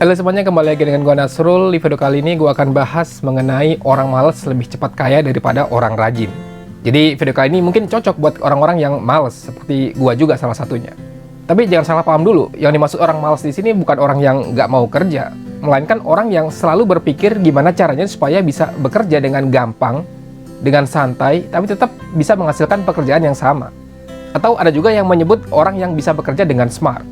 Halo semuanya, kembali lagi dengan gua Nasrul. Di video kali ini gua akan bahas mengenai orang malas lebih cepat kaya daripada orang rajin. Jadi video kali ini mungkin cocok buat orang-orang yang malas, seperti gua juga salah satunya. Tapi jangan salah paham dulu, yang dimaksud orang malas di sini bukan orang yang nggak mau kerja, melainkan orang yang selalu berpikir gimana caranya supaya bisa bekerja dengan gampang, dengan santai, tapi tetap bisa menghasilkan pekerjaan yang sama. Atau ada juga yang menyebut orang yang bisa bekerja dengan smart.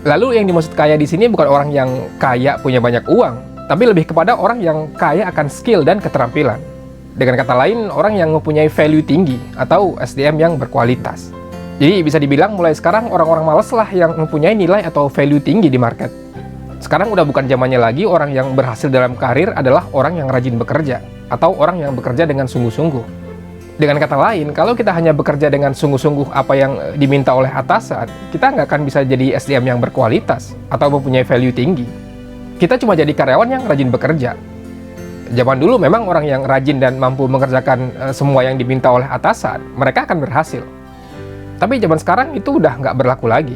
Lalu yang dimaksud kaya di sini bukan orang yang kaya punya banyak uang, tapi lebih kepada orang yang kaya akan skill dan keterampilan. Dengan kata lain, orang yang mempunyai value tinggi atau SDM yang berkualitas. Jadi bisa dibilang mulai sekarang orang-orang malas lah yang mempunyai nilai atau value tinggi di market. Sekarang udah bukan zamannya lagi orang yang berhasil dalam karir adalah orang yang rajin bekerja atau orang yang bekerja dengan sungguh-sungguh. Dengan kata lain, kalau kita hanya bekerja dengan sungguh-sungguh apa yang diminta oleh atasan, kita nggak akan bisa jadi SDM yang berkualitas atau mempunyai value tinggi. Kita cuma jadi karyawan yang rajin bekerja. Zaman dulu memang orang yang rajin dan mampu mengerjakan semua yang diminta oleh atasan, mereka akan berhasil. Tapi zaman sekarang itu udah nggak berlaku lagi.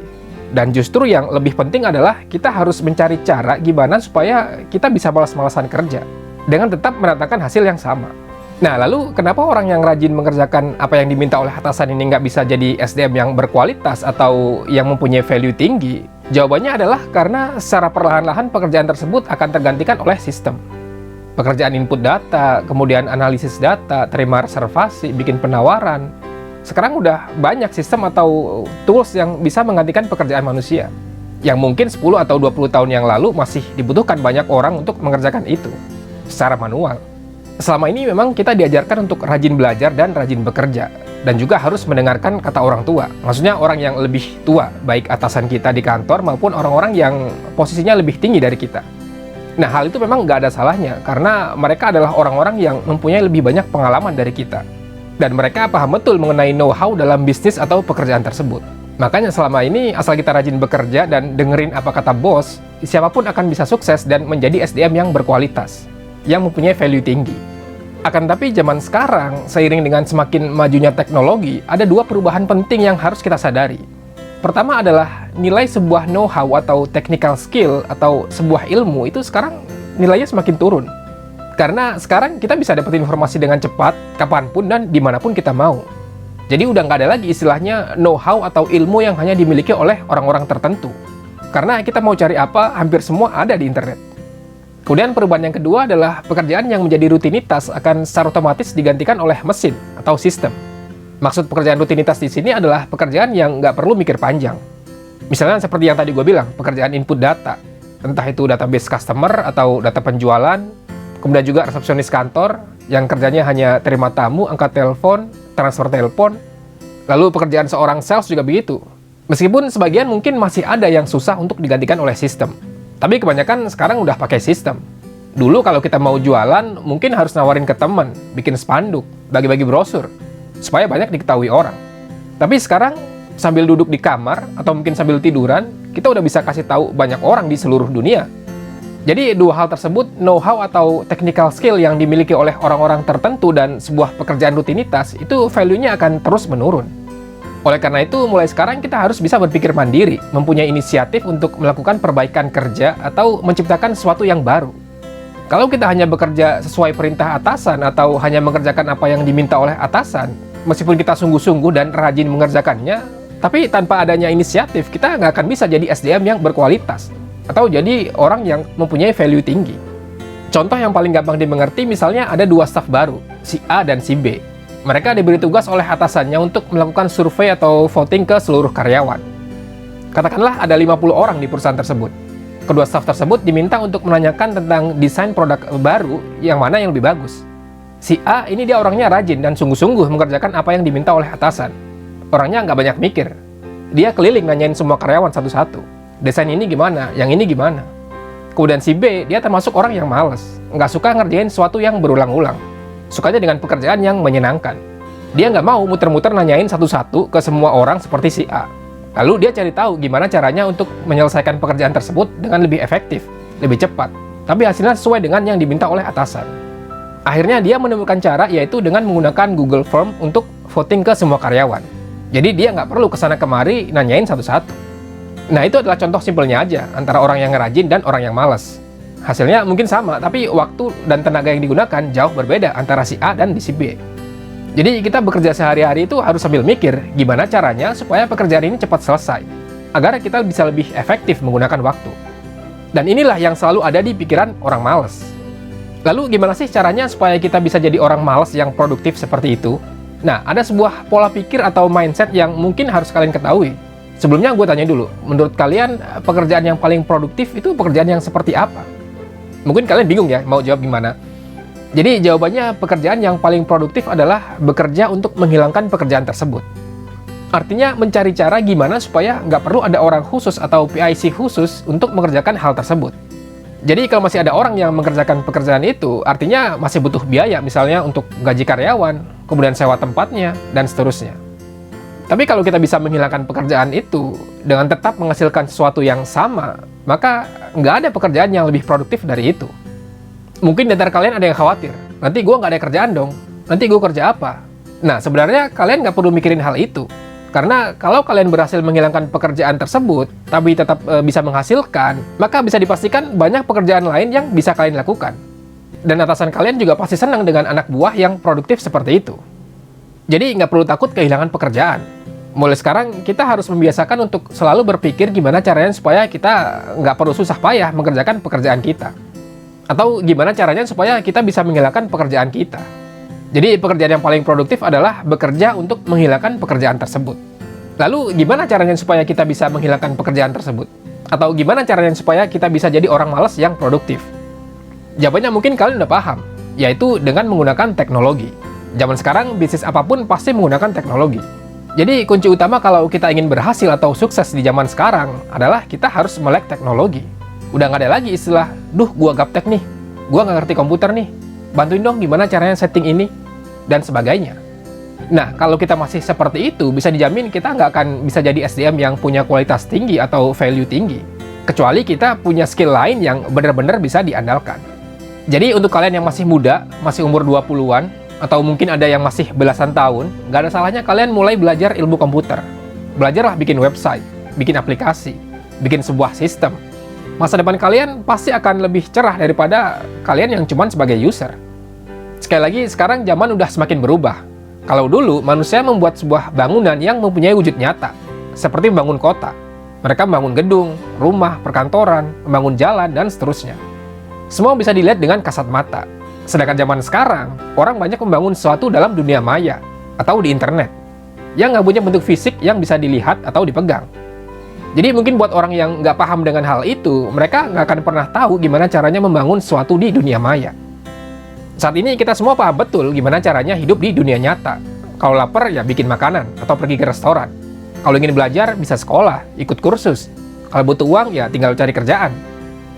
Dan justru yang lebih penting adalah kita harus mencari cara gimana supaya kita bisa malas-malasan kerja dengan tetap mendatangkan hasil yang sama. Nah, lalu kenapa orang yang rajin mengerjakan apa yang diminta oleh atasan ini nggak bisa jadi SDM yang berkualitas atau yang mempunyai value tinggi? Jawabannya adalah karena secara perlahan-lahan pekerjaan tersebut akan tergantikan oleh sistem. Pekerjaan input data, kemudian analisis data, terima reservasi, bikin penawaran. Sekarang udah banyak sistem atau tools yang bisa menggantikan pekerjaan manusia. Yang mungkin 10 atau 20 tahun yang lalu masih dibutuhkan banyak orang untuk mengerjakan itu secara manual. Selama ini memang kita diajarkan untuk rajin belajar dan rajin bekerja, dan juga harus mendengarkan kata orang tua. Maksudnya orang yang lebih tua, baik atasan kita di kantor maupun orang-orang yang posisinya lebih tinggi dari kita. Nah, hal itu memang nggak ada salahnya, karena mereka adalah orang-orang yang mempunyai lebih banyak pengalaman dari kita. Dan mereka paham betul mengenai know-how dalam bisnis atau pekerjaan tersebut. Makanya selama ini, asal kita rajin bekerja dan dengerin apa kata bos, siapapun akan bisa sukses dan menjadi SDM yang berkualitas, yang mempunyai value tinggi. Akan tapi zaman sekarang, seiring dengan semakin majunya teknologi, ada dua perubahan penting yang harus kita sadari. Pertama adalah nilai sebuah know-how atau technical skill atau sebuah ilmu itu sekarang nilainya semakin turun. Karena sekarang kita bisa dapat informasi dengan cepat, kapanpun dan dimanapun kita mau. Jadi udah nggak ada lagi istilahnya know-how atau ilmu yang hanya dimiliki oleh orang-orang tertentu. Karena kita mau cari apa, hampir semua ada di internet. Kemudian perubahan yang kedua adalah pekerjaan yang menjadi rutinitas akan secara otomatis digantikan oleh mesin atau sistem. Maksud pekerjaan rutinitas di sini adalah pekerjaan yang nggak perlu mikir panjang. Misalnya seperti yang tadi gue bilang, pekerjaan input data. Entah itu database customer atau data penjualan, kemudian juga resepsionis kantor yang kerjanya hanya terima tamu, angkat telepon, transfer telepon. Lalu pekerjaan seorang sales juga begitu. Meskipun sebagian mungkin masih ada yang susah untuk digantikan oleh sistem. Tapi kebanyakan sekarang udah pakai sistem. Dulu kalau kita mau jualan, mungkin harus nawarin ke teman, bikin spanduk, bagi-bagi brosur, supaya banyak diketahui orang. Tapi sekarang, sambil duduk di kamar, atau mungkin sambil tiduran, kita udah bisa kasih tahu banyak orang di seluruh dunia. Jadi dua hal tersebut, know-how atau technical skill yang dimiliki oleh orang-orang tertentu dan sebuah pekerjaan rutinitas, itu value-nya akan terus menurun. Oleh karena itu, mulai sekarang kita harus bisa berpikir mandiri, mempunyai inisiatif untuk melakukan perbaikan kerja atau menciptakan sesuatu yang baru. Kalau kita hanya bekerja sesuai perintah atasan atau hanya mengerjakan apa yang diminta oleh atasan, meskipun kita sungguh-sungguh dan rajin mengerjakannya, tapi tanpa adanya inisiatif, kita nggak akan bisa jadi SDM yang berkualitas atau jadi orang yang mempunyai value tinggi. Contoh yang paling gampang dimengerti, misalnya ada dua staf baru, si A dan si B. Mereka diberi tugas oleh atasannya untuk melakukan survei atau voting ke seluruh karyawan. Katakanlah ada 50 orang di perusahaan tersebut. Kedua staf tersebut diminta untuk menanyakan tentang desain produk baru yang mana yang lebih bagus. Si A ini dia orangnya rajin dan sungguh-sungguh mengerjakan apa yang diminta oleh atasan. Orangnya nggak banyak mikir. Dia keliling nanyain semua karyawan satu-satu. Desain ini gimana? Yang ini gimana? Kemudian si B, dia termasuk orang yang malas. Nggak suka ngerjain sesuatu yang berulang-ulang. Sukanya dengan pekerjaan yang menyenangkan. Dia nggak mau muter-muter nanyain satu-satu ke semua orang seperti si A. Lalu dia cari tahu gimana caranya untuk menyelesaikan pekerjaan tersebut dengan lebih efektif, lebih cepat, tapi hasilnya sesuai dengan yang diminta oleh atasan. Akhirnya dia menemukan cara yaitu dengan menggunakan Google Form untuk voting ke semua karyawan. Jadi dia nggak perlu kesana kemari nanyain satu-satu. Nah, itu adalah contoh simpelnya aja antara orang yang rajin dan orang yang malas. Hasilnya mungkin sama, tapi waktu dan tenaga yang digunakan jauh berbeda antara si A dan si B. Jadi kita bekerja sehari-hari itu harus sambil mikir gimana caranya supaya pekerjaan ini cepat selesai, agar kita bisa lebih efektif menggunakan waktu. Dan inilah yang selalu ada di pikiran orang malas. Lalu gimana sih caranya supaya kita bisa jadi orang malas yang produktif seperti itu? Nah, ada sebuah pola pikir atau mindset yang mungkin harus kalian ketahui. Sebelumnya gue tanya dulu, menurut kalian pekerjaan yang paling produktif itu pekerjaan yang seperti apa? Mungkin kalian bingung ya, mau jawab gimana? Jadi jawabannya pekerjaan yang paling produktif adalah bekerja untuk menghilangkan pekerjaan tersebut. Artinya mencari cara gimana supaya nggak perlu ada orang khusus atau PIC khusus untuk mengerjakan hal tersebut. Jadi kalau masih ada orang yang mengerjakan pekerjaan itu, artinya masih butuh biaya misalnya untuk gaji karyawan, kemudian sewa tempatnya, dan seterusnya. Tapi kalau kita bisa menghilangkan pekerjaan itu dengan tetap menghasilkan sesuatu yang sama, maka nggak ada pekerjaan yang lebih produktif dari itu. Mungkin di antara kalian ada yang khawatir, nanti gue nggak ada kerjaan dong, nanti gue kerja apa? Nah, sebenarnya kalian nggak perlu mikirin hal itu. Karena kalau kalian berhasil menghilangkan pekerjaan tersebut, tapi tetap bisa menghasilkan, maka bisa dipastikan banyak pekerjaan lain yang bisa kalian lakukan. Dan atasan kalian juga pasti senang dengan anak buah yang produktif seperti itu. Jadi nggak perlu takut kehilangan pekerjaan. Mulai sekarang kita harus membiasakan untuk selalu berpikir gimana caranya supaya kita nggak perlu susah payah mengerjakan pekerjaan kita. Atau gimana caranya supaya kita bisa menghilangkan pekerjaan kita. Jadi pekerjaan yang paling produktif adalah bekerja untuk menghilangkan pekerjaan tersebut. Lalu gimana caranya supaya kita bisa menghilangkan pekerjaan tersebut? Atau gimana caranya supaya kita bisa jadi orang malas yang produktif? Jawabannya mungkin kalian udah paham, yaitu dengan menggunakan teknologi. Zaman sekarang bisnis apapun pasti menggunakan teknologi. Jadi kunci utama kalau kita ingin berhasil atau sukses di zaman sekarang adalah kita harus melek teknologi. Udah nggak ada lagi istilah, duh gua gaptek nih, gua nggak ngerti komputer nih, bantuin dong gimana caranya setting ini, dan sebagainya. Nah, kalau kita masih seperti itu, bisa dijamin kita nggak akan bisa jadi SDM yang punya kualitas tinggi atau value tinggi. Kecuali kita punya skill lain yang benar-benar bisa diandalkan. Jadi untuk kalian yang masih muda, masih umur 20-an, atau mungkin ada yang masih belasan tahun, nggak ada salahnya kalian mulai belajar ilmu komputer. Belajarlah bikin website, bikin aplikasi, bikin sebuah sistem. Masa depan kalian pasti akan lebih cerah daripada kalian yang cuma sebagai user. Sekali lagi, sekarang zaman udah semakin berubah. Kalau dulu, manusia membuat sebuah bangunan yang mempunyai wujud nyata, seperti membangun kota. Mereka membangun gedung, rumah, perkantoran, membangun jalan, dan seterusnya. Semua bisa dilihat dengan kasat mata. Sedangkan zaman sekarang, orang banyak membangun sesuatu dalam dunia maya atau di internet yang nggak punya bentuk fisik yang bisa dilihat atau dipegang. Jadi mungkin buat orang yang nggak paham dengan hal itu, mereka nggak akan pernah tahu gimana caranya membangun sesuatu di dunia maya. Saat ini kita semua paham betul gimana caranya hidup di dunia nyata. Kalau lapar ya bikin makanan atau pergi ke restoran. Kalau ingin belajar bisa sekolah, ikut kursus. Kalau butuh uang ya tinggal cari kerjaan.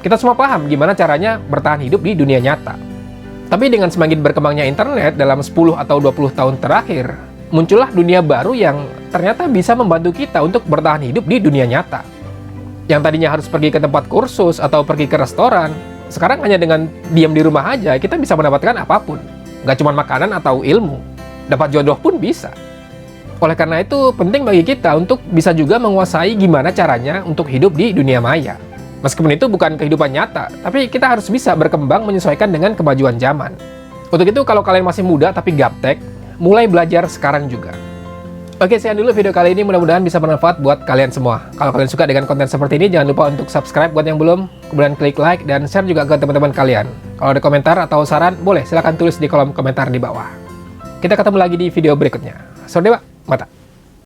Kita semua paham gimana caranya bertahan hidup di dunia nyata. Tapi dengan semakin berkembangnya internet dalam 10 atau 20 tahun terakhir, muncullah dunia baru yang ternyata bisa membantu kita untuk bertahan hidup di dunia nyata. Yang tadinya harus pergi ke tempat kursus atau pergi ke restoran, sekarang hanya dengan diam di rumah aja kita bisa mendapatkan apapun. Gak cuma makanan atau ilmu, dapat jodoh pun bisa. Oleh karena itu, penting bagi kita untuk bisa juga menguasai gimana caranya untuk hidup di dunia maya. Meskipun itu bukan kehidupan nyata, tapi kita harus bisa berkembang menyesuaikan dengan kemajuan zaman. Untuk itu, kalau kalian masih muda tapi gaptek, mulai belajar sekarang juga. Oke, sekian dulu video kali ini, mudah-mudahan bisa bermanfaat buat kalian semua. Kalau kalian suka dengan konten seperti ini, jangan lupa untuk subscribe buat yang belum, kemudian klik like dan share juga ke teman-teman kalian. Kalau ada komentar atau saran, boleh silahkan tulis di kolom komentar di bawah. Kita ketemu lagi di video berikutnya. Sawadee, mata.